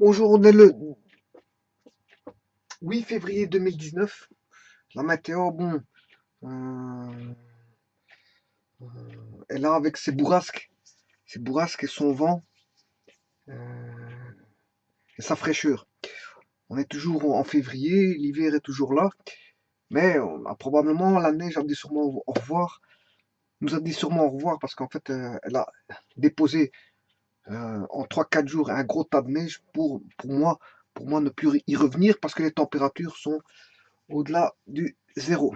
Bonjour, on est le 8 février 2019. La météo, bon, euh, est là avec ses bourrasques et son vent et sa fraîcheur. On est toujours en février, l'hiver est toujours là, mais on a probablement la neige a dit sûrement au revoir, nous a dit sûrement au revoir parce qu'en fait, elle a déposé en 3 4 jours un gros tas de neige pour moi ne plus y revenir parce que les températures sont au-delà du zéro.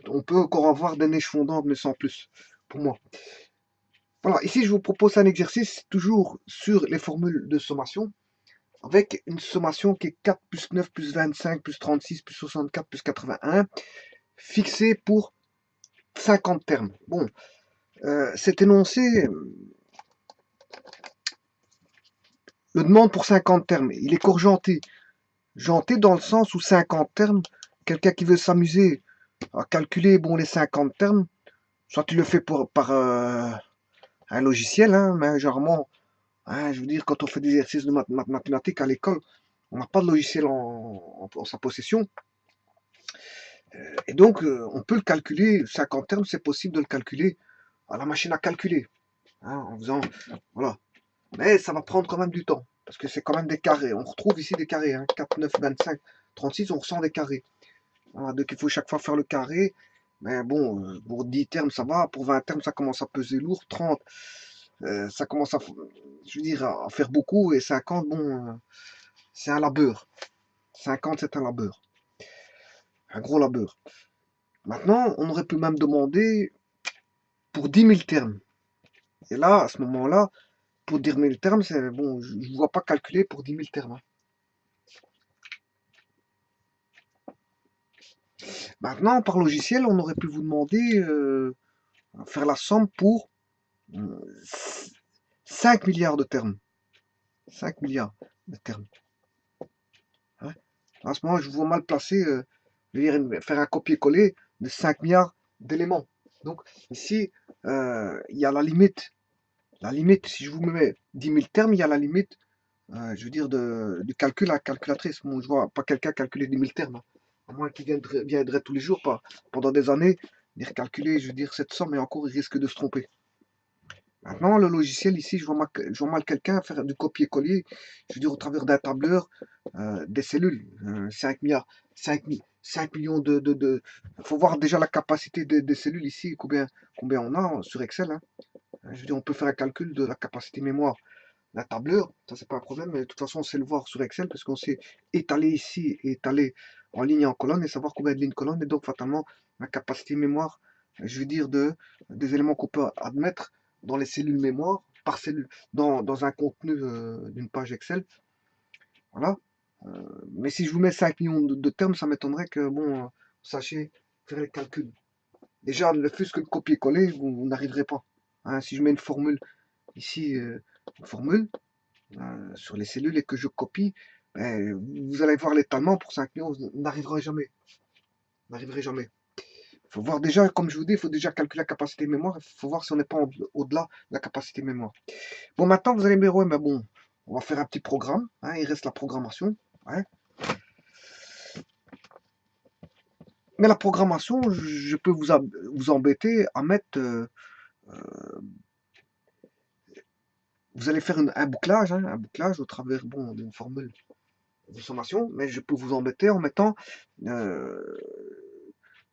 On peut encore avoir des neiges fondantes, mais sans plus, pour moi. Voilà, ici je vous propose un exercice toujours sur les formules de sommation, avec une sommation qui est 4 plus 9 plus 25 plus 36 plus 64 plus 81, fixée pour 50 termes. Bon, cet énoncé le demande pour 50 termes. Il est corjanté. Janté dans le sens où 50 termes, quelqu'un qui veut s'amuser à calculer bon, les 50 termes, soit tu le fais par un logiciel, hein, mais généralement, hein, je veux dire, quand on fait des exercices de mathématiques à l'école, on n'a pas de logiciel en sa possession. Et donc, on peut le calculer, 50 termes, c'est possible de le calculer à la machine à calculer. Hein, en faisant, voilà. Mais ça va prendre quand même du temps, parce que c'est quand même des carrés. On retrouve ici des carrés, hein, 4, 9, 25, 36, on ressent des carrés. Voilà, donc il faut chaque fois faire le carré. Mais bon, pour 10 termes, ça va. Pour 20 termes, ça commence à peser lourd. 30, ça commence à, je veux dire, à faire beaucoup. Et 50, bon, c'est un labeur. 50, c'est un labeur. Un gros labeur. Maintenant, on aurait pu même demander pour 10 000 termes. Et là, à ce moment-là, pour 10 000 termes, c'est bon, je ne vois pas calculer pour 10 000 termes. Hein. Maintenant, par logiciel, on aurait pu vous demander faire la somme pour euh, 5 milliards de termes. 5 milliards de termes. Hein. À ce moment, je vous vois mal placé, je veux dire, faire un copier-coller de 5 milliards d'éléments. Donc, ici, il y a la limite. La limite, si je vous mets 10 000 termes, il y a la limite, je veux dire, du calcul à la calculatrice. Bon, je vois pas quelqu'un calculer 10 000 termes. Hein. À moins qu'il viendrait tous les jours, pas pendant des années, dire calculer, je veux dire, cette somme, et encore, il risque de se tromper. Maintenant, le logiciel ici, je vois mal quelqu'un faire du copier-coller, je veux dire, au travers d'un tableur, des cellules, 5 milliards, 5 millions faut voir déjà la capacité des cellules ici, combien on a sur Excel. Hein. Je veux dire, on peut faire un calcul de la capacité mémoire d'un tableur, ça c'est pas un problème, mais de toute façon, on sait le voir sur Excel parce qu'on sait étaler ici et étaler en ligne et en colonne et savoir combien de lignes colonnes et donc fatalement la capacité mémoire, je veux dire, des éléments qu'on peut admettre dans les cellules mémoire, par cellule, dans un contenu d'une page Excel. Voilà. Mais si je vous mets 5 millions de termes, ça m'étonnerait que, bon, vous sachiez faire les calculs. Déjà, le fût que le copier-coller, vous n'arriverez pas. Hein, si je mets une formule ici, une formule, sur les cellules et que je copie, ben, vous allez voir l'étalement pour 5 millions, vous n'arriverez jamais. Vous n'arriverez jamais. Il faut voir déjà, comme je vous dis, il faut déjà calculer la capacité mémoire. Il faut voir si on n'est pas au-delà de la capacité mémoire. Bon, maintenant, vous allez me dire, ouais, mais bon, on va faire un petit programme. Hein, il reste la programmation. Hein. Mais la programmation, je peux vous embêter à mettre. Vous allez faire un bouclage au travers bon, d'une formule de sommation, mais je peux vous embêter en mettant euh,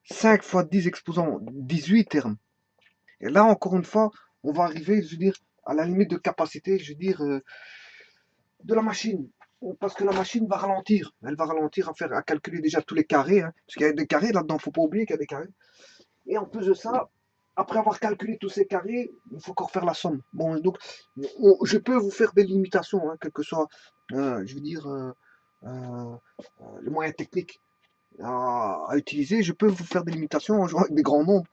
5 fois 10 exposant 18 termes. Et là, encore une fois, on va arriver, je veux dire, à la limite de capacité, je veux dire, de la machine. Parce que la machine va ralentir. Elle va ralentir à calculer déjà tous les carrés. Hein, parce qu'il y a des carrés là-dedans, il ne faut pas oublier qu'il y a des carrés. Et en plus de ça, après avoir calculé tous ces carrés, il faut encore faire la somme. Bon, donc, je peux vous faire des limitations, hein, quel que soit, je veux dire, le moyen technique à utiliser, je peux vous faire des limitations en jouant avec des grands nombres.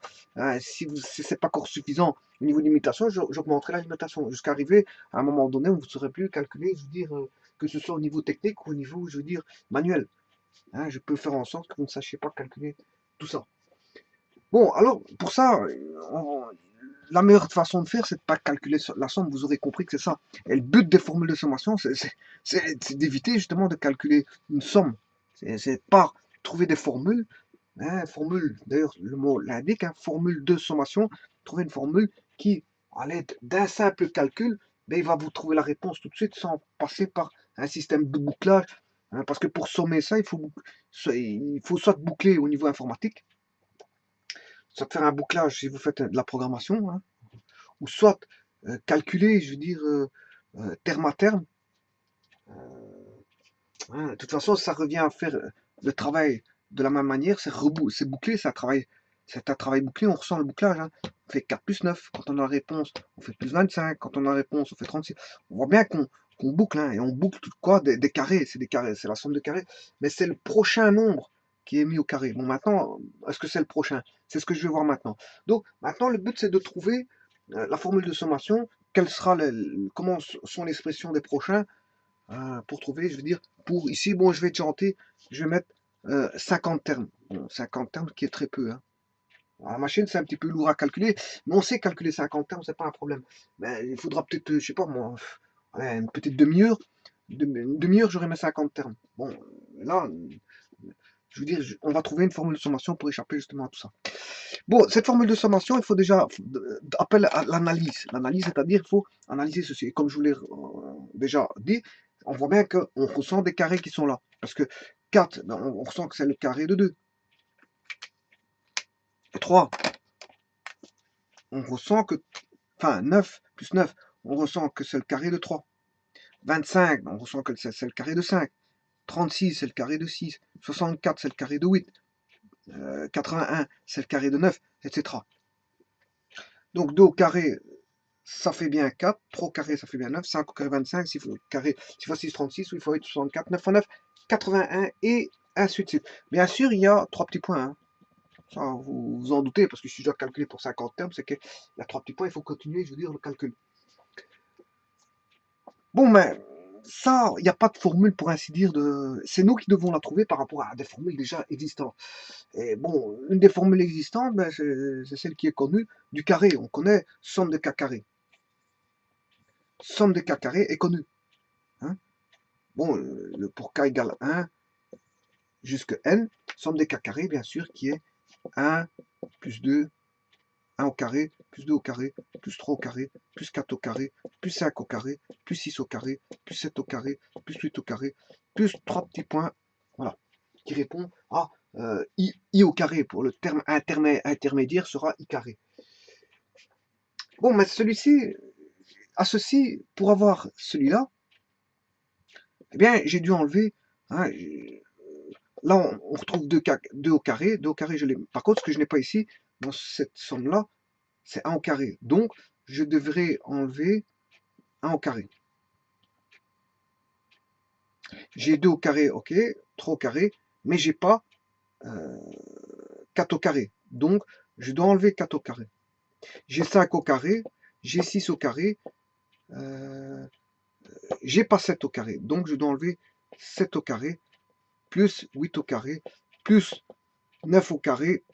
Si c'est pas encore suffisant au niveau de limitation, j'augmenterai la limitation jusqu'à arriver à un moment donné où vous ne saurez plus calculer, je veux dire, que ce soit au niveau technique ou au niveau, je veux dire, manuel. Hein, je peux faire en sorte que vous ne sachiez pas calculer tout ça. Bon, alors, pour ça, la meilleure façon de faire, c'est de pas calculer la somme, vous aurez compris que c'est ça. Et le but des formules de sommation, c'est d'éviter justement de calculer une somme. C'est pas trouver des formules, hein, formule, d'ailleurs le mot l'indique, hein, formule de sommation, trouver une formule qui, à l'aide d'un simple calcul, ben, il va vous trouver la réponse tout de suite sans passer par un système de bouclage, hein, parce que pour sommer ça, il faut soit boucler au niveau informatique, soit faire un bouclage si vous faites de la programmation, hein, ou soit calculer, je veux dire, terme à terme. Hein. De toute façon, ça revient à faire le travail de la même manière, c'est bouclé, c'est un travail bouclé, on ressent le bouclage. Hein. On fait 4 plus 9, quand on a la réponse, on fait plus 25, quand on a la réponse, on fait 36. On voit bien qu'on boucle, hein, et on boucle tout quoi, des carrés, c'est la somme de carrés, mais c'est le prochain nombre qui est mis au carré. Bon, maintenant, est-ce que c'est le prochain? C'est ce que je vais voir maintenant. Donc, maintenant, le but, c'est de trouver la formule de sommation, comment sont les expressions des prochains, pour trouver, je veux dire, pour ici, bon, je vais chanter, je vais mettre 50 termes. Bon, 50 termes qui est très peu. Hein. Alors, la machine, c'est un petit peu lourd à calculer, mais on sait calculer 50 termes, c'est pas un problème. Mais il faudra peut-être, je sais pas moi, une petite demi-heure. Une demi-heure, j'aurai mes 50 termes. Bon, là, je veux dire, on va trouver une formule de sommation pour échapper justement à tout ça. Bon, cette formule de sommation, il faut déjà appel à l'analyse. L'analyse, c'est-à-dire, il faut analyser ceci. Et comme je vous l'ai déjà dit, on voit bien qu'on ressent des carrés qui sont là. Parce que 4, ben, on ressent que c'est le carré de 2. Et 3, on ressent que, enfin 9 plus 9, on ressent que c'est le carré de 3. 25, on ressent que c'est le carré de 5. 36, c'est le carré de 6. 64, c'est le carré de 8. 81, c'est le carré de 9, etc. Donc 2 au carré, ça fait bien 4, 3 au carré, ça fait bien 9, 5 au carré, 25, 6 au carré, 6 fois 6, 36, 8 fois 8, 64, 9 fois 9, 81, et ainsi de suite. Bien sûr, il y a 3 petits points. Hein. Ça, vous vous en doutez, parce que si je dois calculer pour 50 termes, c'est qu'il y a 3 petits points, il faut continuer, je veux dire, le calcul. Bon, mais ça, il n'y a pas de formule, pour ainsi dire, c'est nous qui devons la trouver par rapport à des formules déjà existantes. Et bon, une des formules existantes, ben, c'est celle qui est connue du carré. On connaît somme de k carré. Somme de k carré est connue. Hein. Bon, pour k égale 1 jusqu'à n, somme des k carré, bien sûr, qui est 1 plus 2, 1 au carré, plus 2 au carré, plus 3 au carré, plus 4 au carré, plus 5 au carré, plus 6 au carré, plus 7 au carré, plus 8 au carré, plus 3 petits points, voilà, qui répond à i au carré, pour le terme intermédiaire sera i carré. Bon, mais celui-ci, à ceci, pour avoir celui-là, eh bien, j'ai dû enlever, hein, là, on retrouve 2 au carré, 2 au carré, je l'ai. Par contre, ce que je n'ai pas ici, dans cette somme-là, c'est 1 au carré. Donc, je devrais enlever 1 au carré. J'ai 2 au carré, ok, 3 au carré, mais j'ai pas 4 au carré. Donc, je dois enlever 4 au carré. J'ai 5 au carré, j'ai 6 au carré, j'ai pas 7 au carré. Donc, je dois enlever 7 au carré, plus 8 au carré, plus 9 au carré.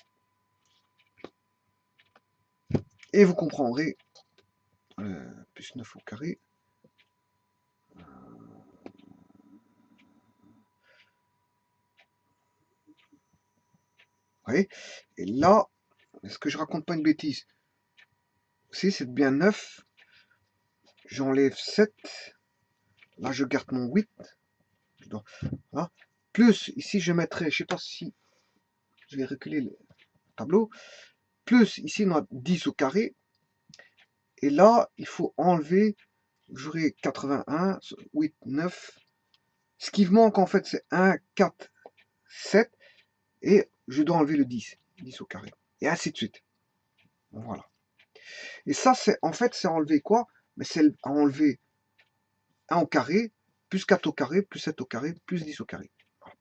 Et vous comprendrez, plus 9 au carré. Ouais. Et là, est-ce que je raconte pas une bêtise? Si, c'est bien 9. J'enlève 7. Là, je garde mon 8. Voilà. Plus, ici, je mettrai, je sais pas si je vais reculer le tableau. Plus, ici, on a 10 au carré. Et là, il faut enlever, j'aurai 81, 8, 9. Ce qui me manque, en fait, c'est 1, 4, 7. Et je dois enlever le 10. 10 au carré. Et ainsi de suite. Voilà. Et ça, c'est en fait, c'est enlever quoi? Mais c'est enlever 1 au carré, plus 4 au carré, plus 7 au carré, plus 10 au carré. Voilà.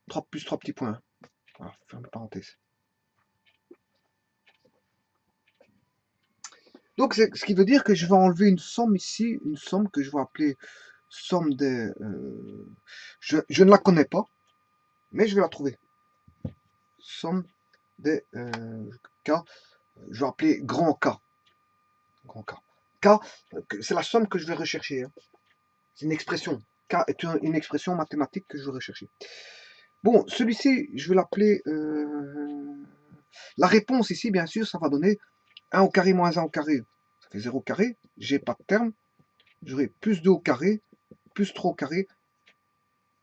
3 plus 3 petits points. Voilà, ferme parenthèse. Donc, ce qui veut dire que je vais enlever une somme ici, une somme que je vais appeler somme des... je ne la connais pas, mais je vais la trouver. Somme des k Je vais appeler grand K. Grand K. K, c'est la somme que je vais rechercher. Hein. C'est une expression. K est une expression mathématique que je vais rechercher. Bon, celui-ci, je vais l'appeler... la réponse ici, bien sûr, ça va donner 1 au carré moins 1 au carré. Ça fait 0 au carré. J'ai pas de terme. J'aurai plus 2 au carré, plus 3 au carré.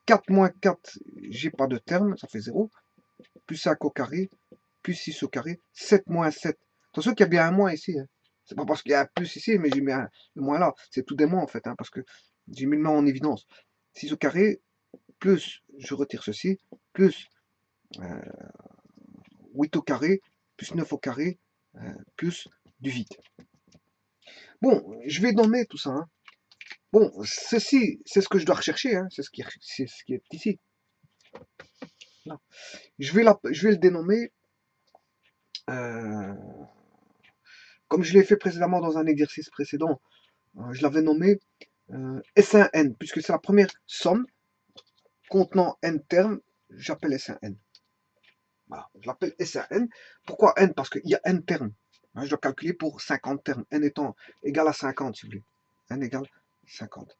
4 moins 4, j'ai pas de terme, ça fait 0. Plus 5 au carré, plus 6 au carré. 7 moins 7. Attention qu'il y a bien un moins ici. Hein. C'est pas parce qu'il y a un plus ici, mais j'ai mis le moins là. C'est tout des moins en fait, hein, parce que j'ai mis le moins en évidence. 6 au carré, plus, je retire ceci, plus 8 au carré, plus 9 au carré, plus du vide. Bon, je vais nommer tout ça. Hein. Bon, ceci, c'est ce que je dois rechercher, hein, c'est ce qui est ici. Là. Je vais le dénommer, comme je l'ai fait précédemment dans un exercice précédent, je l'avais nommé S1N, puisque c'est la première somme contenant N termes, j'appelle S1N. Voilà, je l'appelle S1N. Pourquoi N? Parce qu'il y a N termes. Je dois calculer pour 50 termes, N étant égal à 50, si vous voulez. N égale 50.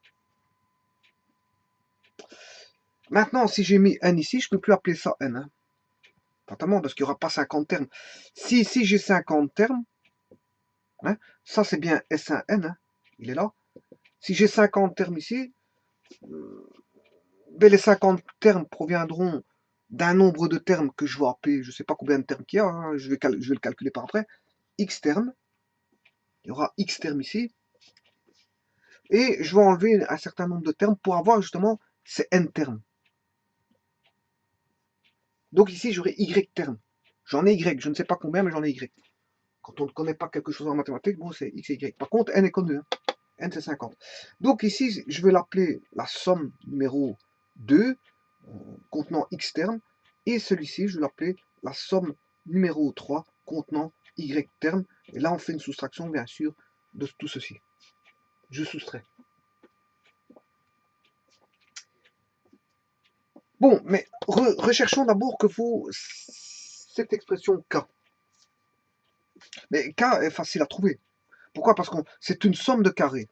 Maintenant, si j'ai mis N ici, je ne peux plus appeler ça N. Hein. Totalement, parce qu'il n'y aura pas 50 termes. Si ici j'ai 50 termes, hein, ça c'est bien S1N, hein, il est là. Si j'ai 50 termes ici, ben les 50 termes proviendront d'un nombre de termes que je vais appeler, je ne sais pas combien de termes qu'il y a, hein, je vais le calculer par après, X termes, il y aura X termes ici, et je vais enlever un certain nombre de termes pour avoir justement ces N termes. Donc ici j'aurai Y termes. J'en ai Y, je ne sais pas combien, mais j'en ai Y. Quand on ne connaît pas quelque chose en mathématiques, bon c'est X et Y. Par contre, N est connu, hein. N c'est 50. Donc ici, je vais l'appeler la somme numéro 2, contenant X termes, et celui-ci, je vais l'appeler la somme numéro 3, contenant Y termes. Et là, on fait une soustraction, bien sûr, de tout ceci. Je soustrais. Bon, mais recherchons d'abord que vaut cette expression K. Mais K est facile à trouver. Pourquoi? Parce que c'est une somme de carrés.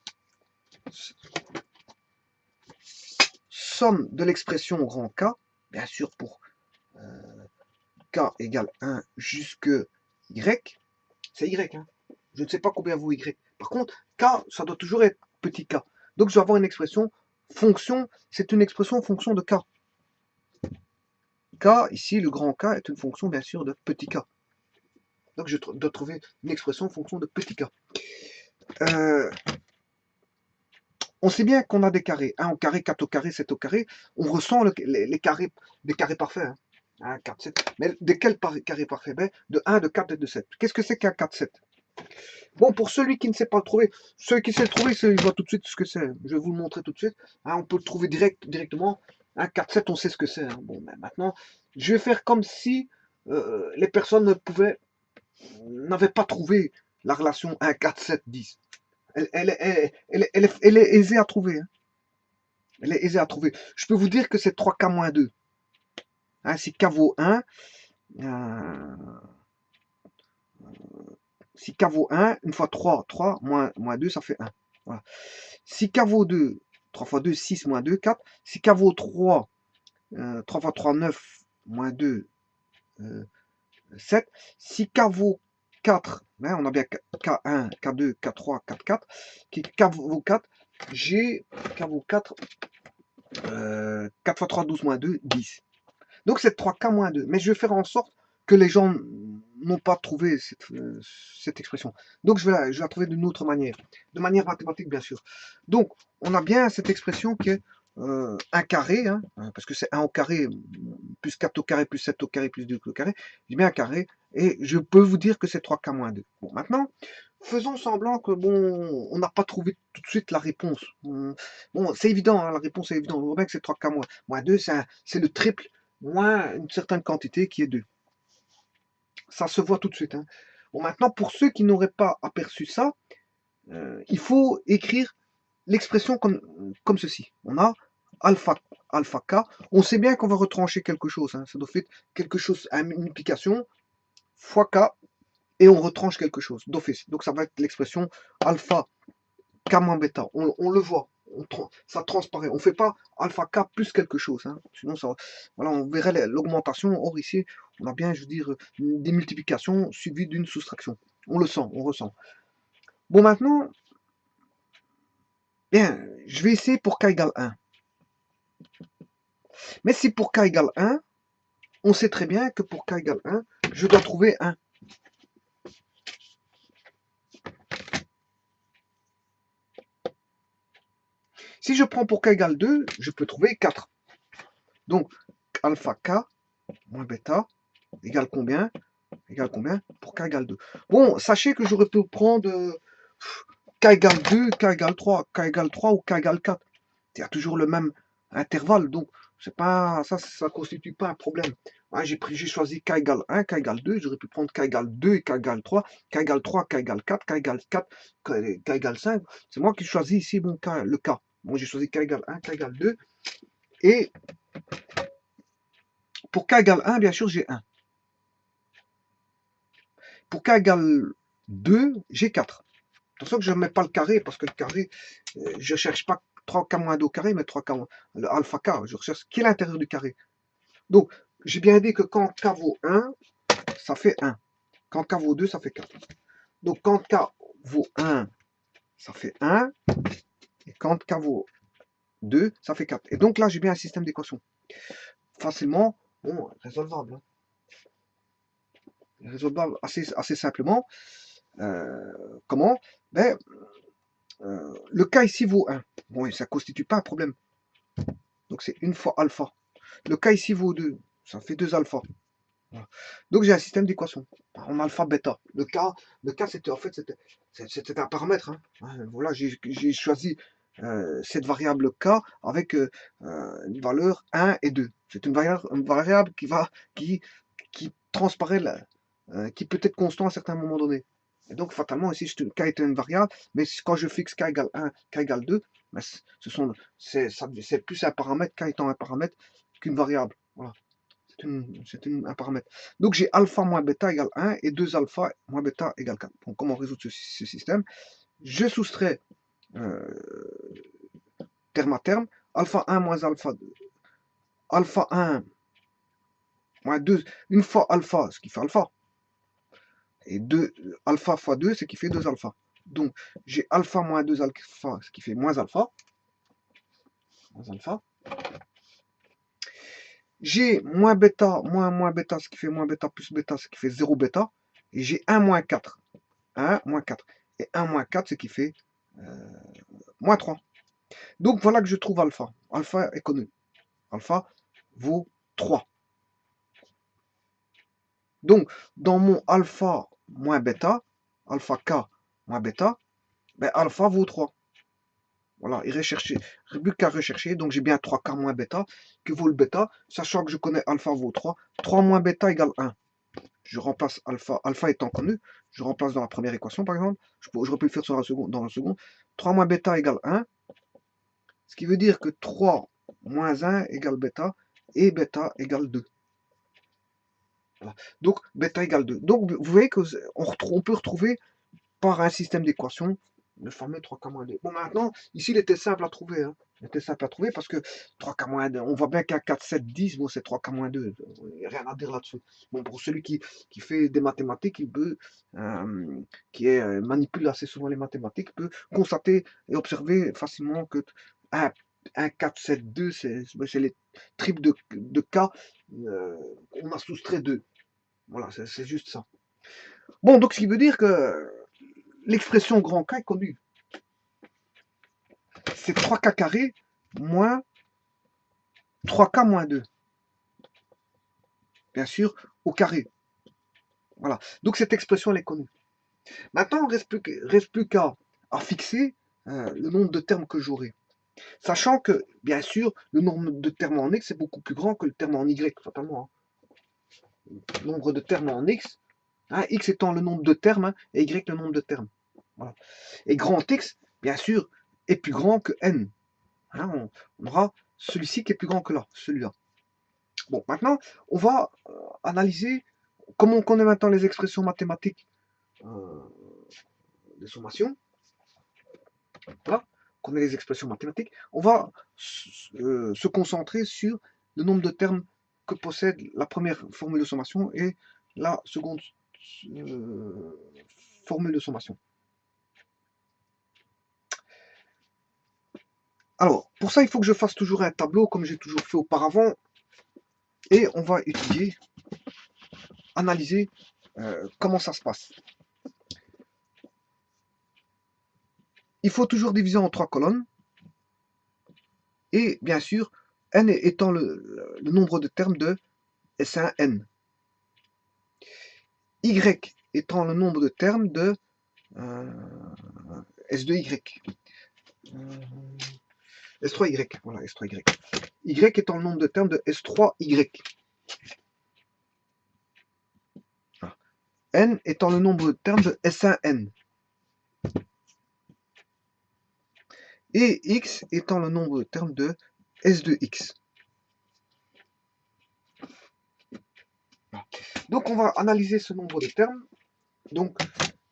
Somme de l'expression grand K, bien sûr pour K égale 1 jusque Y, c'est Y. Hein. Je ne sais pas combien vaut Y. Par contre, K, ça doit toujours être petit k. Donc je dois avoir une expression fonction, c'est une expression fonction de K. K, ici, le grand K est une fonction, bien sûr, de petit k. Donc je dois trouver une expression fonction de petit k. On sait bien qu'on a des carrés. 1 au carré, 4 au carré, 7 au carré. On ressent les carrés, des carrés parfaits. Hein. 1, 4, 7. Mais de quel carré parfait? Ben, de 1, de 4 et de 7. Qu'est-ce que c'est qu'un 4, 7? Bon, pour celui qui ne sait pas le trouver, celui qui sait le trouver, il voit tout de suite ce que c'est. Je vais vous le montrer tout de suite. Hein, on peut le trouver directement. Un 4, 7, on sait ce que c'est. Hein. Bon, ben, maintenant, je vais faire comme si les personnes n'avaient pas trouvé la relation 1, 4, 7, 10. Elle est aisée à trouver. Hein. Elle est aisée à trouver. Je peux vous dire que c'est 3K moins 2. Hein, si K vaut 1, si K vaut 1, une fois 3, 3, moins 2, ça fait 1. Voilà. Si K vaut 2, 3 fois 2, 6, moins 2, 4. Si K vaut 3, 3 fois 3, 9, moins 2, 7. Si K vaut 4, hein, on a bien K1, K2, K3, K4. K vaut 4, j'ai K vaut 4, 4 fois 3, 12, moins 2, 10. Donc c'est 3K moins 2. Mais je vais faire en sorte que les gens n'ont pas trouvé cette expression. Donc je vais la trouver d'une autre manière. De manière mathématique, bien sûr. Donc, on a bien cette expression qui est 1 carré, hein, parce que c'est 1 au carré, plus 4 au carré, plus 7 au carré, plus 2 au carré. J'ai bien un carré, et je peux vous dire que c'est 3K moins 2. Bon, maintenant, faisons semblant que, bon, on n'a pas trouvé tout de suite la réponse. Bon, c'est évident, hein, la réponse est évidente. On voit bien que c'est 3K moins 2, c'est le triple, moins une certaine quantité qui est 2. Ça se voit tout de suite. Hein. Bon, maintenant, pour ceux qui n'auraient pas aperçu ça, il faut écrire l'expression comme ceci. On a alpha k. On sait bien qu'on va retrancher quelque chose. Hein. Ça doit faire quelque chose à une multiplication fois k et on retranche quelque chose d'office. Donc ça va être l'expression alpha K moins bêta. On le voit, ça transparaît. On ne fait pas alpha K plus quelque chose. Hein. Sinon, ça, voilà, on verrait l'augmentation. Or ici, on a bien, je veux dire, des multiplications suivies d'une soustraction. On le sent, on ressent. Bon, maintenant, bien, je vais essayer pour K égale 1. Mais si pour K égale 1, on sait très bien que pour K égale 1, je dois trouver 1. Si je prends pour K égale 2, je peux trouver 4. Donc, alpha K moins bêta égale combien? Égale combien? Pour K égale 2. Bon, sachez que j'aurais pu prendre K égale 2, K égale 3, K égale 3 ou K égale 4. Il y a toujours le même intervalle, donc c'est pas ça constitue pas un problème. Hein, j'ai choisi K égale 1, K égale 2, j'aurais pu prendre K égale 2 et K égale 3, K égale 3, K égale 4, K égale 4, K égale 5. C'est moi qui choisis ici bon, le K. Bon, j'ai choisi K égale 1, K égale 2. Et pour K égale 1, bien sûr, j'ai 1. Pour K égale 2, j'ai 4. C'est pour ça que je ne mets pas le carré, parce que le carré, je ne cherche pas 3K-2 au carré, mais 3K, le alpha K, je recherche ce qui est l'intérieur du carré. Donc, j'ai bien dit que quand K vaut 1, ça fait 1. Quand K vaut 2, ça fait 4. Donc, quand K vaut 1, ça fait 1. Et quand K vaut 2, ça fait 4. Et donc là, j'ai bien un système d'équations. Facilement, bon, résolvable. Hein. Résolvable assez simplement. Comment? Ben, le K ici vaut 1. Bon, ça ne constitue pas un problème. Donc c'est 1 fois alpha. Le K ici vaut 2. Ça fait 2 alpha. Voilà. Donc j'ai un système d'équations en alpha bêta. Le K c'était en fait c'était un paramètre. Hein. Voilà, j'ai choisi cette variable K avec une valeur 1 et 2. C'est une variable qui transparaît là, qui peut être constant à un certain moment donné. Et donc, fatalement, ici, K est une variable, mais quand je fixe K égale 1, K égale 2, ben, c'est plus un paramètre, K étant un paramètre, qu'une variable. Voilà. C'est un paramètre. Donc, j'ai alpha moins bêta égale 1 et 2 alpha moins bêta égale 4. Donc, comment résoudre ce système? Je soustrais terme à terme, alpha 1 moins alpha 2. Alpha 1 moins 2, une fois alpha, ce qui fait alpha. Et 2 alpha fois 2, ce qui fait 2 alpha. Donc, j'ai alpha moins 2 alpha, ce qui fait moins alpha. Moins alpha. J'ai moins bêta, moins bêta, ce qui fait moins bêta plus bêta, ce qui fait 0 bêta. Et j'ai 1 moins 4. 1 moins 4. Et 1 moins 4, ce qui fait moins 3. Donc, voilà que je trouve alpha. Alpha est connu. Alpha vaut 3. Donc, dans mon alpha moins bêta, alpha K moins bêta, ben alpha vaut 3. Voilà, et rechercher, plus qu'à rechercher, donc j'ai bien 3K moins bêta, que vaut le bêta, sachant que je connais alpha vaut 3, 3 moins bêta égale 1. Je remplace alpha, alpha étant connu, je remplace dans la première équation par exemple, j'aurais pu le faire dans la seconde, 3 moins bêta égale 1, ce qui veut dire que 3 moins 1 égale bêta, et bêta égale 2. Voilà. Donc bêta égale 2. Donc vous voyez qu'on peut retrouver par un système d'équations le fameux 3K-2. Bon, maintenant, ici, il était simple à trouver. Hein. Il était simple à trouver parce que 3K-2, on voit bien qu'à 4, 7, 10, bon, c'est 3K-2. Il n'y a rien à dire là-dessus. Bon, pour celui qui fait des mathématiques, il peut, manipule assez souvent les mathématiques, peut constater et observer facilement que 1, 4, 7, 2, c'est les triples de K. On a soustrait 2. Voilà, c'est juste ça. Bon, donc ce qui veut dire que l'expression grand K est connue. C'est 3K carré moins 3K moins 2. Bien sûr, au carré. Voilà. Donc cette expression, elle est connue. Maintenant, il ne reste plus qu'à fixer le nombre de termes que j'aurai. Sachant que, bien sûr, le nombre de termes en X est beaucoup plus grand que le terme en Y, fatalement. Hein. Le nombre de termes en X, hein, X étant le nombre de termes, hein, et Y le nombre de termes. Voilà. Et grand X, bien sûr, est plus grand que N. Hein, on aura celui-ci qui est plus grand que là, celui-là. Bon, maintenant, on va analyser, comme on connaît maintenant les expressions mathématiques, des sommations, voilà, qu'on ait les expressions mathématiques, on va se concentrer sur le nombre de termes que possède la première formule de sommation et la seconde formule de sommation. Alors, pour ça, il faut que je fasse toujours un tableau comme j'ai toujours fait auparavant. Et on va étudier, analyser comment ça se passe. Il faut toujours diviser en 3 colonnes. Et bien sûr, n étant le nombre de termes de S1n. Y étant le nombre de termes de S2Y. S3Y, voilà, S3Y. Y étant le nombre de termes de S3Y. N étant le nombre de termes de S1N. Et X étant le nombre de termes de S2X. Donc on va analyser ce nombre de termes. Donc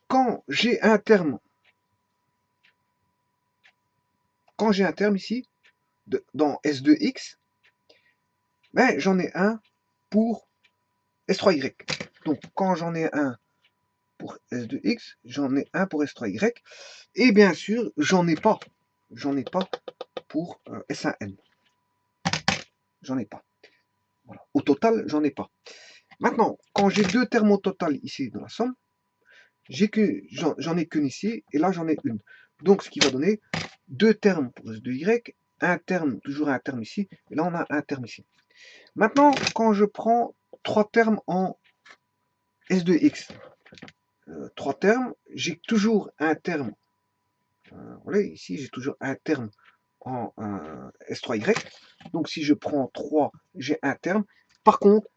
quand j'ai un terme ici, dans S2X, ben, j'en ai un pour S3Y. Donc quand j'en ai un pour S2X, j'en ai un pour S3Y. Et bien sûr, j'en ai pas pour S1N. J'en ai pas. Voilà. Au total, j'en ai pas. Maintenant, quand j'ai deux termes au total ici dans la somme, j'en ai qu'une ici, et là j'en ai une. Donc ce qui va donner deux termes pour S2Y, un terme, toujours un terme ici, et là on a un terme ici. Maintenant, quand je prends trois termes en S2X, trois termes, j'ai toujours un terme, voilà, ici j'ai toujours un terme en S3Y, donc si je prends 3, j'ai un terme. Par contre,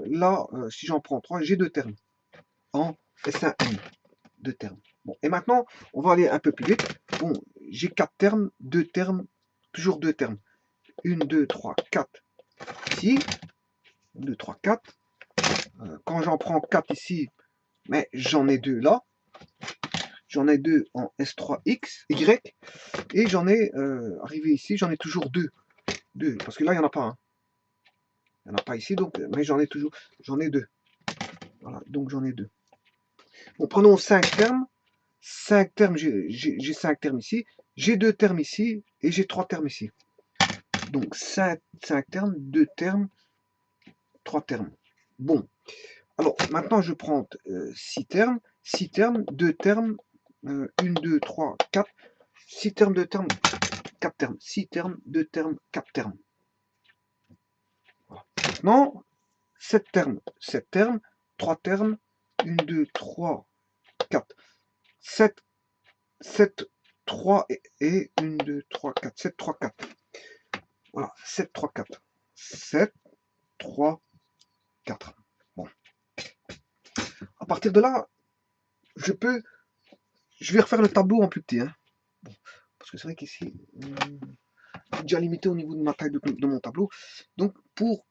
là, si j'en prends 3, j'ai deux termes en S1N, deux termes. Bon, et maintenant, on va aller un peu plus vite. Bon, j'ai 4 termes, 2 termes, toujours 2 termes. 1, 2, 3, 4 ici. 1, 2, 3, 4. Quand j'en prends 4 ici, mais j'en ai 2 là. J'en ai 2 en S3X, Y. Et j'en ai, arrivé ici, j'en ai toujours 2. 2, parce que là, il n'y en a pas. Hein. Il n'y en a pas ici, donc, mais j'en ai toujours, j'en ai 2. Voilà, donc j'en ai 2. Bon, prenons 5 termes. 5 termes, j'ai 5 termes ici. J'ai 2 termes ici et j'ai 3 termes ici. Donc 5 termes, 2 termes, 3 termes. Bon, alors maintenant je prends 6 termes, 2 termes, 1, 2, 3, 4, 6 termes, 2 termes, 4 termes, 6 termes, 2 termes, 4 termes. Voilà. Maintenant, 7 termes, 3 termes, 1, 2, 3, 4, 7, 3 et 1, 2, 3, 4, 7, 3, 4. Voilà, 7, 3, 4. 7, 3, 4. Bon. À partir de là, je vais refaire le tableau en plus petit. Hein. Bon. Parce que c'est vrai qu'ici, j'ai déjà limité au niveau de ma taille de mon tableau. Donc, pour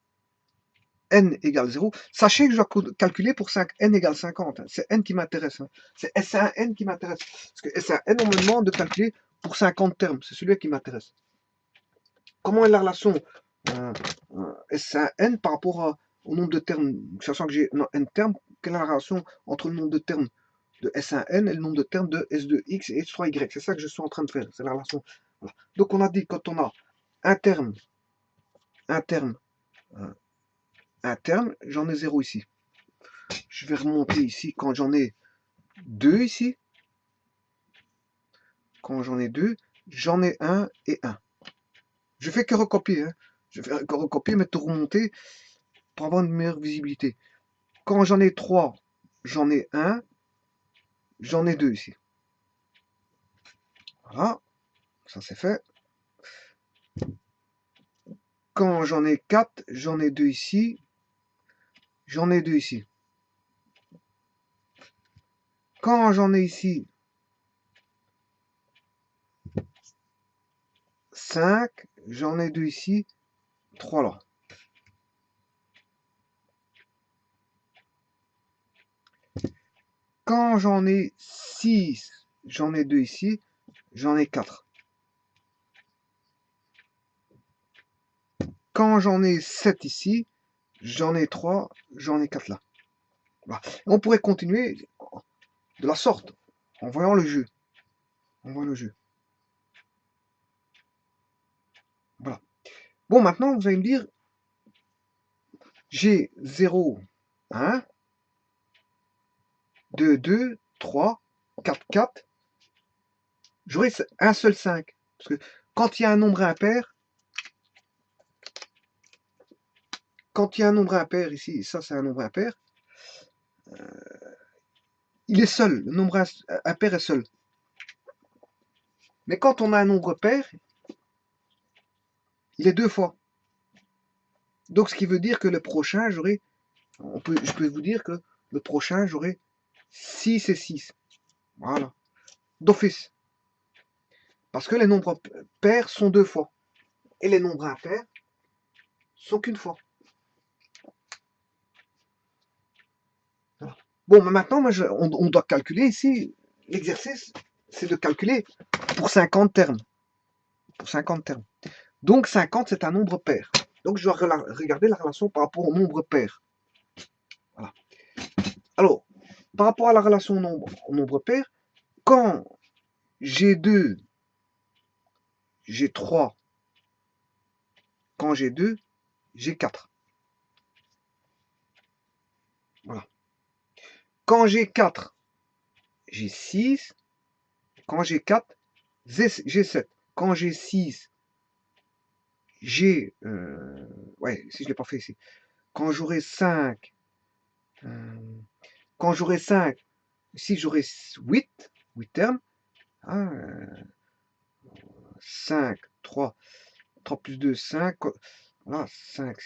n égale 0, sachez que je dois calculer pour 5n égale 50. Hein. C'est n qui m'intéresse. Hein. C'est S1n qui m'intéresse. Parce que S1n, on me demande de calculer pour 50 termes. C'est celui qui m'intéresse. Comment est la relation S1n par rapport au nombre de termes, sachant que j'ai n termes, quelle est la relation entre le nombre de termes de S1n et le nombre de termes de S2x et S3y. C'est ça que je suis en train de faire. C'est la relation. Voilà. Donc on a dit quand on a un terme, j'en ai 0 ici. Je vais remonter ici quand j'en ai 2 ici. Quand j'en ai 2, j'en ai 1 et 1. Je fais que recopier. Hein. Je fais que recopier, mais tout remonter pour avoir une meilleure visibilité. Quand j'en ai 3, j'en ai 1, j'en ai 2 ici. Voilà, ça c'est fait. Quand j'en ai 4, j'en ai 2 ici, j'en ai 2 ici. Quand j'en ai ici 5, j'en ai 2 ici, 3 là. Quand j'en ai 6, j'en ai 2 ici, j'en ai 4. Quand j'en ai 7 ici, j'en ai 3, j'en ai 4 là. Voilà. On pourrait continuer de la sorte, en voyant le jeu. On voit le jeu. Voilà. Bon, maintenant, vous allez me dire, j'ai 0, 1, 2, 2, 3, 4, 4. J'aurai un seul 5. Parce que quand il y a un nombre impair, ici, ça c'est un nombre impair, il est seul. Le nombre impair est seul. Mais quand on a un nombre pair, il est 2 fois. Donc ce qui veut dire que le prochain, je peux vous dire que le prochain, j'aurai 6 et 6. Voilà. D'office. Parce que les nombres pairs sont 2 fois. Et les nombres impairs sont qu'une fois. Voilà. Bon, mais maintenant, on doit calculer ici. L'exercice, c'est de calculer pour 50 termes. Pour 50 termes. Donc 50, c'est un nombre pair. Donc je dois regarder la relation par rapport au nombre pair. Voilà. Alors, par rapport à la relation au nombre pair, quand j'ai 2, j'ai 3. Quand j'ai 2, j'ai 4. Voilà. Quand j'ai 4, j'ai 6. Quand j'ai 4, j'ai 7. Quand j'ai 6, j'ai... ouais, si je ne l'ai pas fait ici. Quand j'aurai 5, quand j'aurai 5, si j'aurai 8 termes, hein, 5, 3 plus 2, 5, voilà, 5,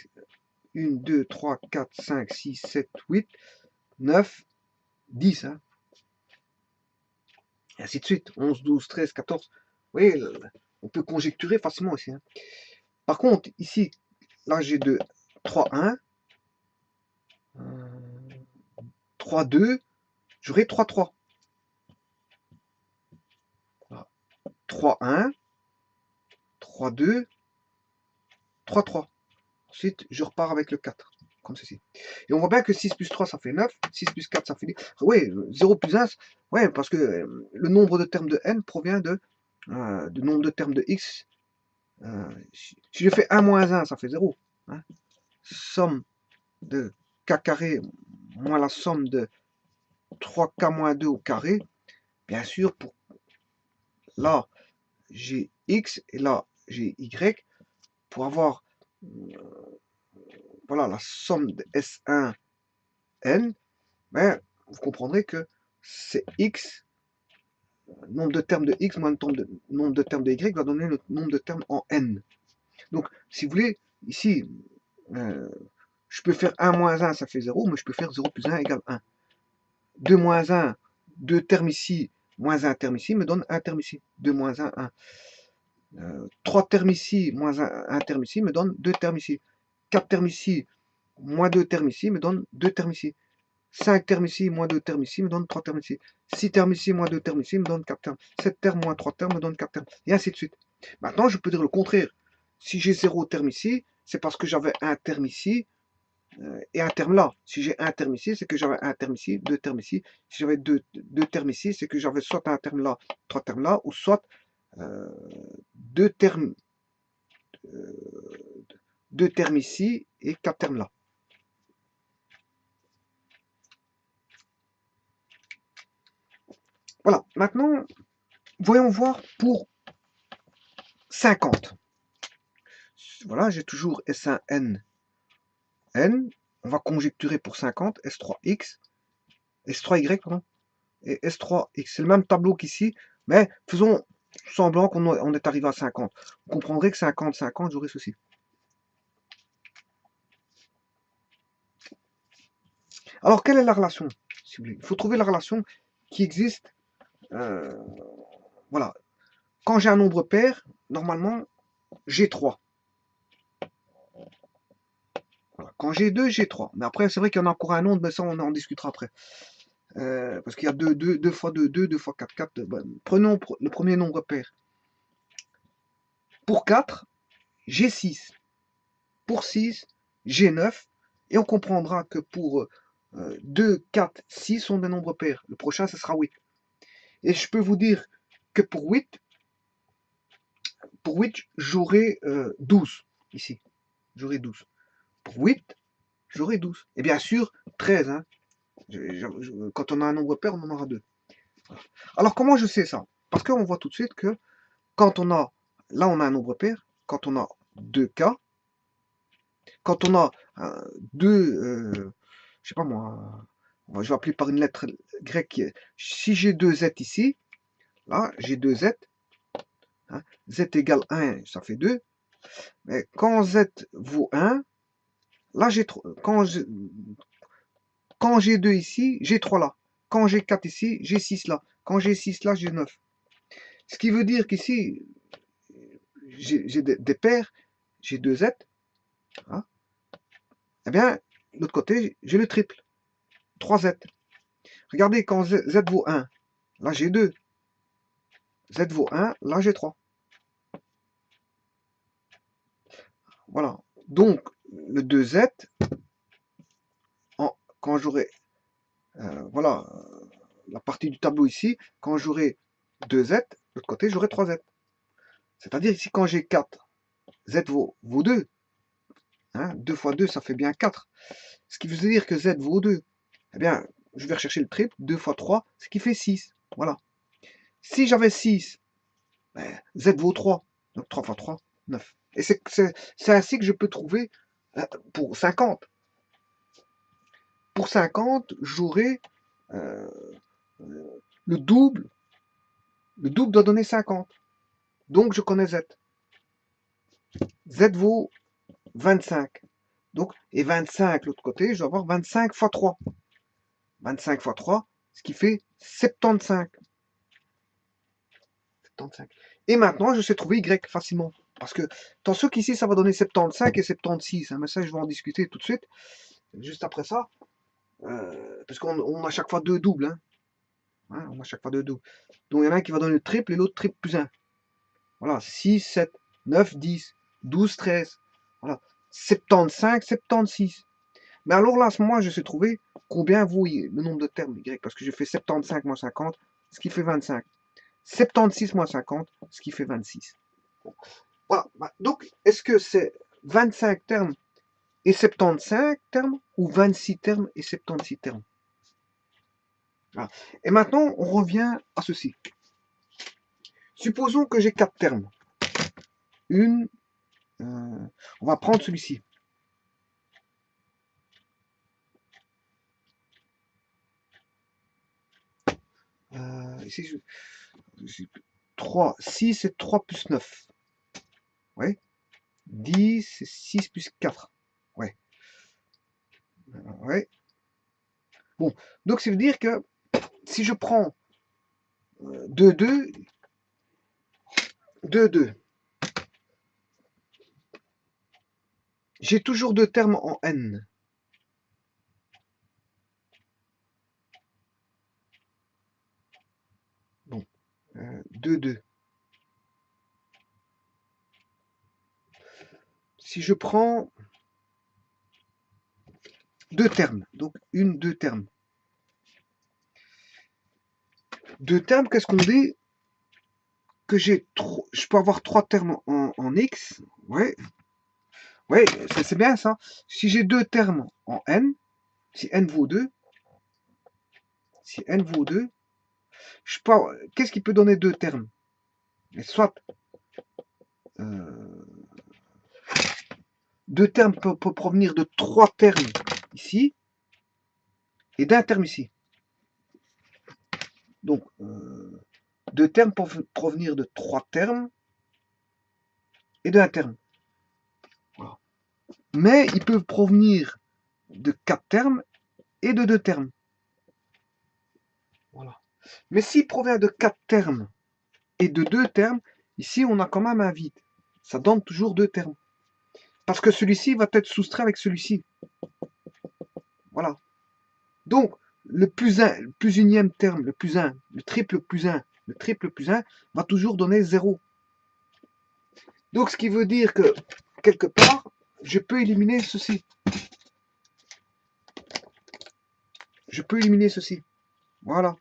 1, 2, 3, 4, 5, 6, 7, 8, 9, 10, hein. Et ainsi de suite, 11, 12, 13, 14, vous voyez, on peut conjecturer facilement ici, hein. Par contre, ici, là j'ai 2, 3, 1, 3, 2, j'aurai 3, 3. Voilà. 3, 1, 3, 2, 3, 3. Ensuite, je repars avec le 4, comme ceci. Et on voit bien que 6 plus 3, ça fait 9. 6 plus 4, ça fait 10. Oui, 0 plus 1, ouais, parce que le nombre de termes de n provient du nombre de termes de x. Si je fais 1 moins 1, ça fait 0. Hein. Somme de k carré moins la somme de 3k moins 2 au carré. Bien sûr, là, j'ai x et là, j'ai y. Pour avoir voilà, la somme de S1, N, ben, vous comprendrez que c'est x, nombre de termes de x moins le nombre de termes de y va donner le nombre de termes en n. Donc, si vous voulez, ici, je peux faire 1 moins 1, ça fait 0, mais je peux faire 0 plus 1 égale 1. 2 moins 1, 2 termes ici, moins 1 terme ici, me donne 1 terme ici. 2 moins 1, 1. 3 termes ici, moins 1 terme ici, me donne 2 termes ici. 4 termes ici, moins 2 termes ici, me donne 2 termes ici. 5 termes ici, moins 2 termes ici, me donne 3 termes ici. 6 termes ici, moins 2 termes ici, me donne 4 termes. 7 termes, moins 3 termes, me donne 4 termes. Et ainsi de suite. Maintenant, je peux dire le contraire. Si j'ai 0 terme ici, c'est parce que j'avais un terme ici et un terme là. Si j'ai un terme ici, c'est que j'avais un terme ici, 2 termes ici. Si j'avais deux termes ici, c'est que j'avais soit un terme là, 3 termes là, ou soit 2 termes, 2 termes ici et 4 termes là. Voilà, maintenant, voyons voir pour 50. Voilà, j'ai toujours S1 N. N, on va conjecturer pour 50, S3X, S3Y, pardon, et S3X. C'est le même tableau qu'ici, mais faisons semblant qu'on est arrivé à 50. Vous comprendrez que 50, 50, j'aurai ceci. Alors, quelle est la relation, si vous voulez? Il faut trouver la relation qui existe. Voilà. Quand j'ai un nombre pair, normalement, j'ai 3. Voilà. Quand j'ai 2, j'ai 3. Mais après, c'est vrai qu'il y en a encore un autre, mais ça, on en discutera après. Parce qu'il y a 2 fois 2, 2 fois 4, 4. Ben, prenons le premier nombre pair. Pour 4, j'ai 6. Pour 6, j'ai 9. Et on comprendra que pour 2, 4, 6 sont des nombres pairs. Le prochain, ce sera 8. Et je peux vous dire que pour 8, j'aurai 12 ici. J'aurai 12. Pour 8, j'aurai 12. Et bien sûr, 13. Hein. Quand on a un nombre pair, on en aura 2. Alors, comment je sais ça? Parce qu'on voit tout de suite que quand on a, là on a un nombre pair, quand on a 2K, quand on a 2, je sais pas moi, je vais appeler par une lettre grecque, si j'ai 2 Z ici, là j'ai 2 Z, hein, Z égale 1, ça fait 2, mais quand Z vaut 1, là j'ai quand j'ai 2 ici, j'ai 3 là, quand j'ai 4 ici, j'ai 6 là, quand j'ai 6 là, j'ai 9. Ce qui veut dire qu'ici, j'ai des paires, j'ai 2 Z, hein, eh bien, de l'autre côté, j'ai le triple, 3 Z. Regardez, quand Z vaut 1, là j'ai 2. Z vaut 1, là j'ai 3. Voilà. Donc, le 2Z, quand j'aurai, voilà, la partie du tableau ici, quand j'aurai 2Z, de l'autre côté, j'aurai 3Z. C'est-à-dire ici, quand j'ai 4, Z vaut 2. Hein, 2 fois 2, ça fait bien 4. Ce qui veut dire que Z vaut 2. Eh bien, je vais rechercher le triple, 2 fois 3, ce qui fait 6. Voilà. Si j'avais 6, ben, Z vaut 3. Donc 3 fois 3, 9. Et c'est ainsi que je peux trouver pour 50. Pour 50, j'aurai le double. Le double doit donner 50. Donc je connais Z. Z vaut 25. Donc, et 25, l'autre côté, je dois avoir 25 fois 3. 25 fois 3, ce qui fait 75. 75. Et maintenant, je sais trouver Y facilement. Parce que, attention qu'ici, ça va donner 75 et 76. Hein, mais ça, je vais en discuter tout de suite. Juste après ça. Parce qu'on a chaque fois 2 doubles. Hein. Hein, on a chaque fois 2 doubles. Donc, il y en a un qui va donner le triple et l'autre triple plus 1. Voilà, 6, 7, 9, 10, 12, 13. Voilà, 75, 76. Mais alors là, à ce moment, je sais trouver combien vaut le nombre de termes Y. Parce que je fais 75 moins 50, ce qui fait 25. 76 moins 50, ce qui fait 26. Bon. Voilà. Donc, est-ce que c'est 25 termes et 75 termes ou 26 termes et 76 termes? Voilà. Et maintenant, on revient à ceci. Supposons que j'ai 4 termes. On va prendre celui-ci. Ici, 3, 6 et 3 plus 9. Ouais. 10 et 6 plus 4. Ouais. Ouais. Bon, donc ça veut dire que si je prends 2, 2, 2, 2, j'ai toujours 2 termes en n. Bon, 2, 2. Si je prends 2 termes, donc 2 termes. 2 termes, qu'est-ce qu'on dit? Que je peux avoir 3 termes en x. Ouais, ouais, c'est bien ça. Si j'ai 2 termes en n, si n vaut 2, qu'est-ce qui peut donner 2 termes? Soit 2 termes peuvent provenir de 3 termes ici et d'un terme ici. Donc, 2 termes peuvent provenir de 3 termes et d'un terme. Voilà. Mais ils peuvent provenir de 4 termes et de 2 termes. Voilà. Mais s'il provient de 4 termes et de 2 termes, ici on a quand même un vide. Ça donne toujours 2 termes. Parce que celui-ci va être soustrait avec celui-ci. Voilà. Donc, le plus 1, le plus unième terme, le plus 1, le triple plus 1, le triple plus 1 va toujours donner 0. Donc ce qui veut dire que, quelque part, je peux éliminer ceci. Je peux éliminer ceci. Voilà.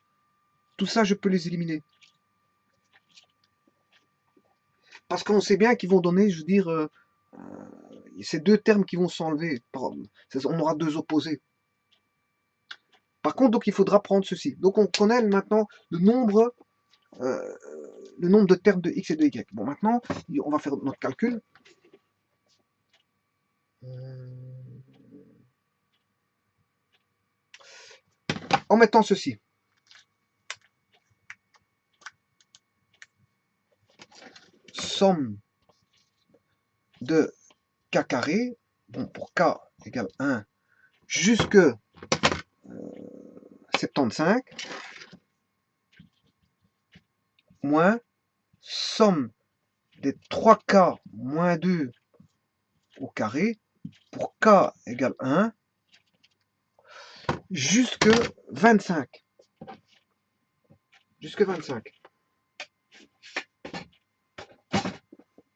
Tout ça, je peux les éliminer. Parce qu'on sait bien qu'ils vont donner, je veux dire, ces deux termes qui vont s'enlever. On aura deux opposés. Par contre, donc il faudra prendre ceci. Donc on connaît maintenant euh, le nombre de termes de x et de y. Bon, maintenant, on va faire notre calcul. En mettant ceci. Somme de k carré, bon, pour k égale 1 jusque 75, moins somme des 3k moins 2 au carré pour k égale 1 jusque 25. Jusque 25.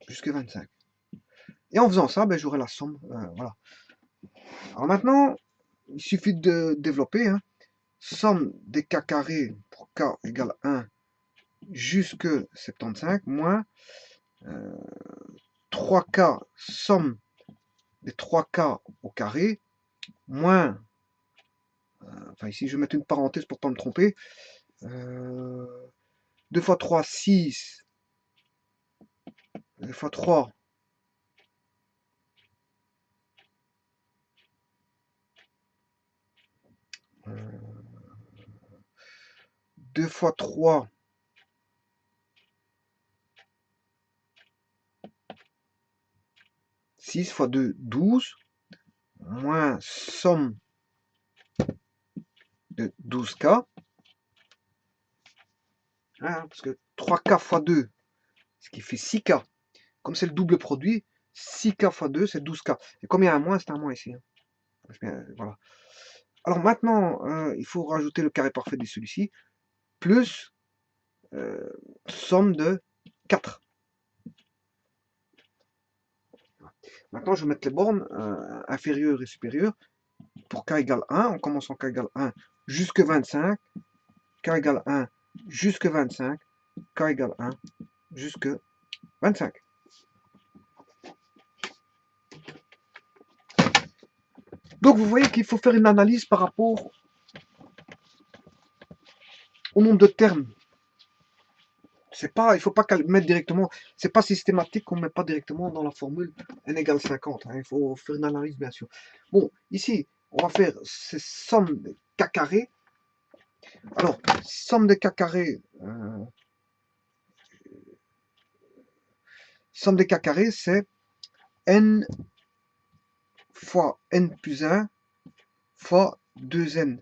Jusque 25. Et en faisant ça, ben, j'aurai la somme. Voilà. Alors maintenant, il suffit de développer. Hein. Somme des k carrés pour k égale 1 jusque 75 moins 3k somme des 3k au carré moins, enfin ici je vais mettre une parenthèse pour ne pas me tromper, 2 fois 3, 6, 2 fois 3, 2 fois 3, 6 fois 2, 12, moins somme de 12k, hein, parce que 3k fois 2, ce qui fait 6k, comme c'est le double produit, 6k fois 2, c'est 12k. Et comme il y a un moins, c'est un moins ici. Hein. Voilà. Alors maintenant, il faut rajouter le carré parfait de celui-ci, plus somme de 4. Maintenant, je vais mettre les bornes inférieures et supérieures pour k égale 1. On commence en k égale 1 jusque 25, k égale 1 jusque 25, k égale 1 jusque 25. Donc vous voyez qu'il faut faire une analyse par rapport au nombre de termes. C'est pas, il faut pas mettre directement, c'est pas systématique qu'on ne met pas directement dans la formule n égale 50. Hein, il faut faire une analyse bien sûr. Bon, ici, on va faire ces sommes de k carré. Alors, somme de k carré, somme de k carré, c'est n fois n plus 1 fois 2n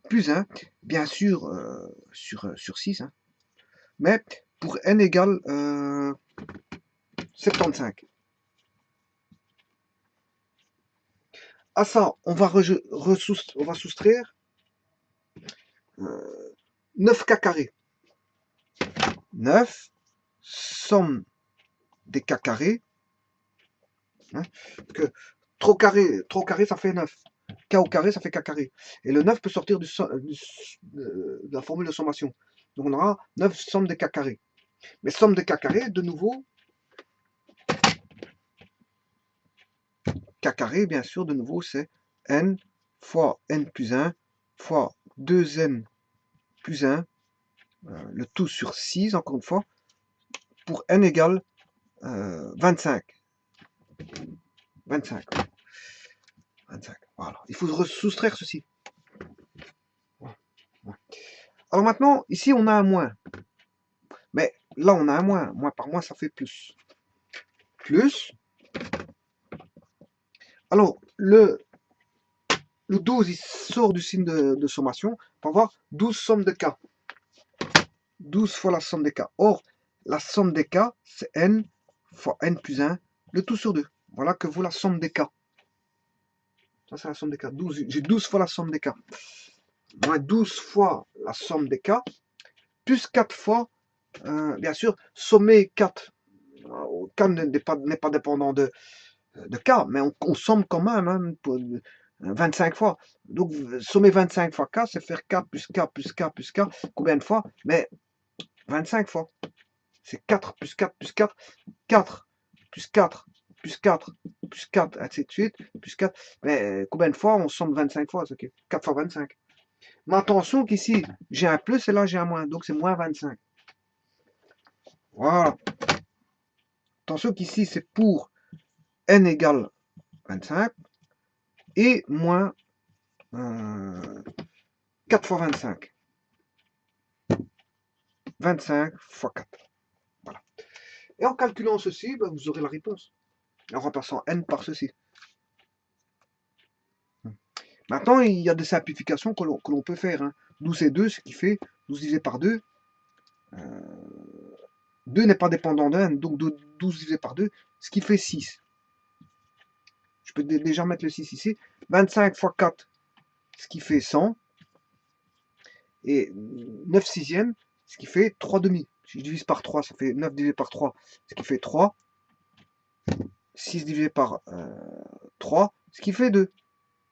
plus 1, bien sûr sur 6, hein, mais pour n égale 75. À ça, on va soustraire 9k carré. 9, somme des k carrés. Hein, que trop carré, ça fait 9. K au carré, ça fait k carré. Et le 9 peut sortir de la formule de sommation. Donc on aura 9 somme des k carrés. Mais somme des k carrés, de nouveau, k carré, bien sûr, de nouveau, c'est n fois n plus 1 fois 2n plus 1, le tout sur 6, encore une fois, pour n égale 25. 25. 25. Voilà. Il faut soustraire ceci. Alors maintenant, ici, on a un moins. Mais là, on a un moins. Moins par moins, ça fait plus. Plus. Alors, le 12, il sort du signe de sommation. On va voir 12 sommes de k. 12 fois la somme des k. Or, la somme des k, c'est n fois n plus 1, le tout sur 2. Voilà que vaut la somme des k. Ça, c'est la somme des k. J'ai 12 fois la somme des k. moins 12 fois la somme des cas, plus 4 fois, bien sûr, sommer 4. K n'est pas dépendant de K, mais on somme quand même pour 25 fois. Donc, sommer 25 fois K, c'est faire K plus K plus K plus K. Combien de fois? Mais 25 fois. C'est 4 plus 4 plus 4, 4 plus 4 plus 4 plus 4, ainsi de suite, plus 4. Mais combien de fois on somme 25 fois? C'est 4 fois 25. Mais attention qu'ici, j'ai un plus et là j'ai un moins, donc c'est moins 25. Voilà. Attention qu'ici, c'est pour n égale 25 et moins 4 fois 25. 25 fois 4. Voilà. Et en calculant ceci, ben, vous aurez la réponse. En remplaçant n par ceci. Maintenant, il y a des simplifications que l'on peut faire. Hein. 12 et 2, ce qui fait 12 divisé par 2. 2 n'est pas dépendant de n, donc 12 divisé par 2, ce qui fait 6. Je peux déjà mettre le 6 ici. 25 fois 4, ce qui fait 100. Et 9 sixièmes, ce qui fait 3 demi. Si je divise par 3, ça fait 9 divisé par 3, ce qui fait 3. 6 divisé par 3, ce qui fait 2.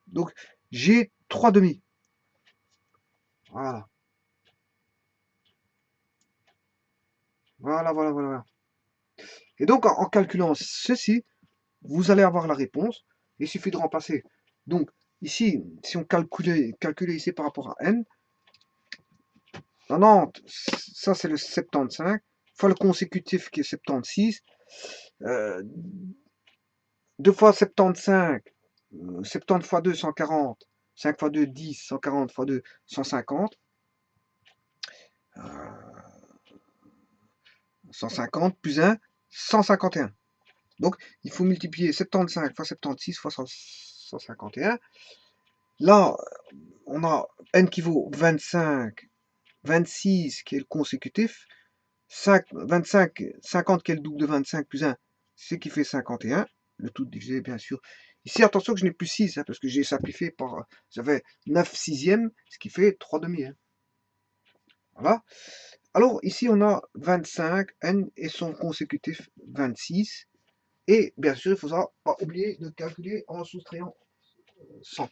Donc, j'ai 3 demi. Voilà. Voilà, voilà, voilà. Et donc, en calculant ceci, vous allez avoir la réponse. Il suffit de remplacer. Donc, ici, si on calculait ici par rapport à n, 90, ça c'est le 75, fois le consécutif qui est 76, 2 fois 75, 70 fois 2, 140, 5 fois 2, 10, 140 fois 2, 150, 150 plus 1, 151. Donc, il faut multiplier 75 fois 76 fois 151. Là, on a n qui vaut 25, 26 qui est le consécutif, 5, 25, 50 qui est le double de 25 plus 1, c'est qui fait 51. Le tout divisé, bien sûr. Ici, attention que je n'ai plus 6, hein, parce que j'ai simplifié par... J'avais 9 sixièmes, ce qui fait 3 demi. Hein. Voilà. Alors, ici, on a 25, n et son consécutif 26. Et bien sûr, il ne faudra pas oublier de calculer en soustrayant 100.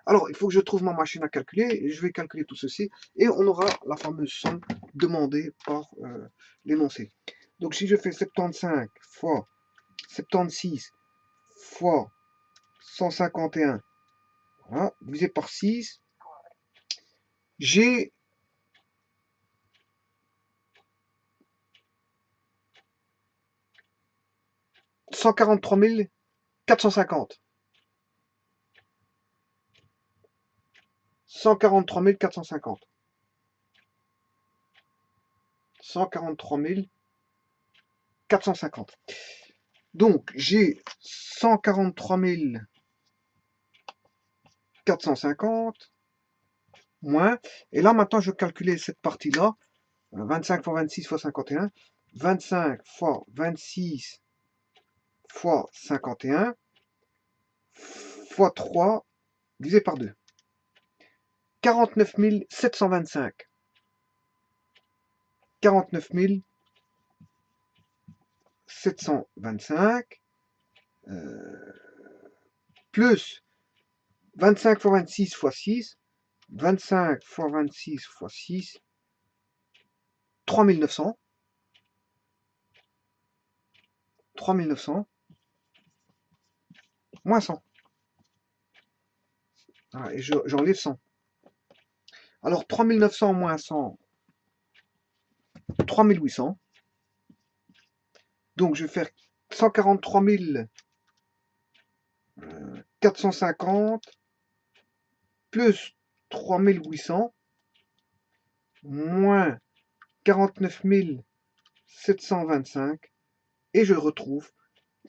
Alors, il faut que je trouve ma machine à calculer, et je vais calculer tout ceci, et on aura la fameuse somme demandée par l'énoncé. Donc, si je fais 75 fois 76 fois 151, voilà, divisé par 6, j'ai 143 450. 143 450. 143 450. Donc, j'ai 143 450 moins. Et là, maintenant, je vais calculer cette partie-là. 25 fois 26 fois 51. 25 fois 26 fois 51 fois 3 divisé par 2. 49 725. 49 725 plus 25 fois 26 fois 6. 25 fois 26 fois 6. 3900. 3900 moins 100. Ah, et j'enlève 100. Alors 3900 moins 100, 3800. Donc je vais faire 143 450 plus 3800 moins 49 725 et je retrouve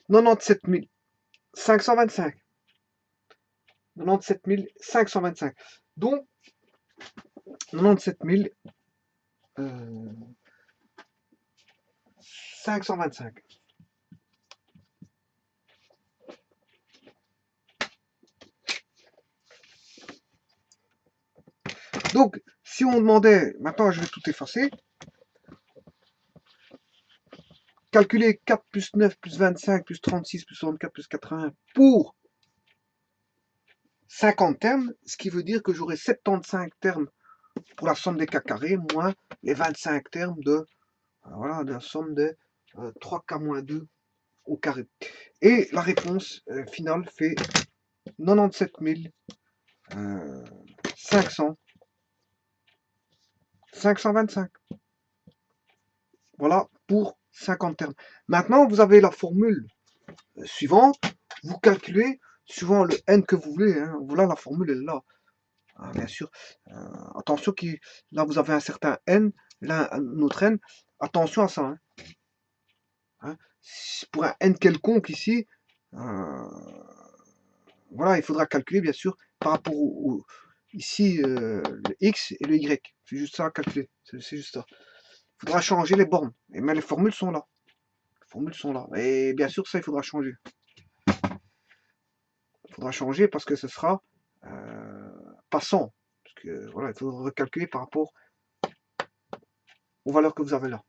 97 525. 97 525. Donc 97 525. Donc, si on demandait, maintenant je vais tout effacer, calculer 4 plus 9 plus 25 plus 36 plus 64 plus 80 pour 50 termes, ce qui veut dire que j'aurai 75 termes pour la somme des k carrés, moins les 25 termes de, voilà, de la somme de 3k-2 au carré. Et la réponse finale fait 97 525. Voilà pour 50 termes. Maintenant, vous avez la formule suivante. Vous calculez suivant le n que vous voulez. Hein. Voilà, la formule est là. Ah, bien sûr. Attention, là vous avez un certain n, là un autre n. Attention à ça. Hein. Hein. Pour un n quelconque ici, voilà, il faudra calculer bien sûr par rapport ici le x et le y. C'est juste ça à calculer. C'est juste ça. Il faudra changer les bornes. Mais les formules sont là. Les formules sont là. Et bien sûr, ça, il faudra changer. Il faudra changer parce que ce sera pas 100. Parce que voilà, il faudra recalculer par rapport aux valeurs que vous avez là.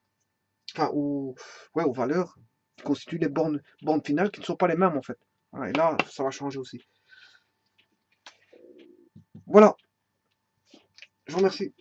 Enfin, ouais, aux valeurs qui constituent les bornes finales qui ne sont pas les mêmes en fait. Voilà, et là, ça va changer aussi. Voilà. Je vous remercie.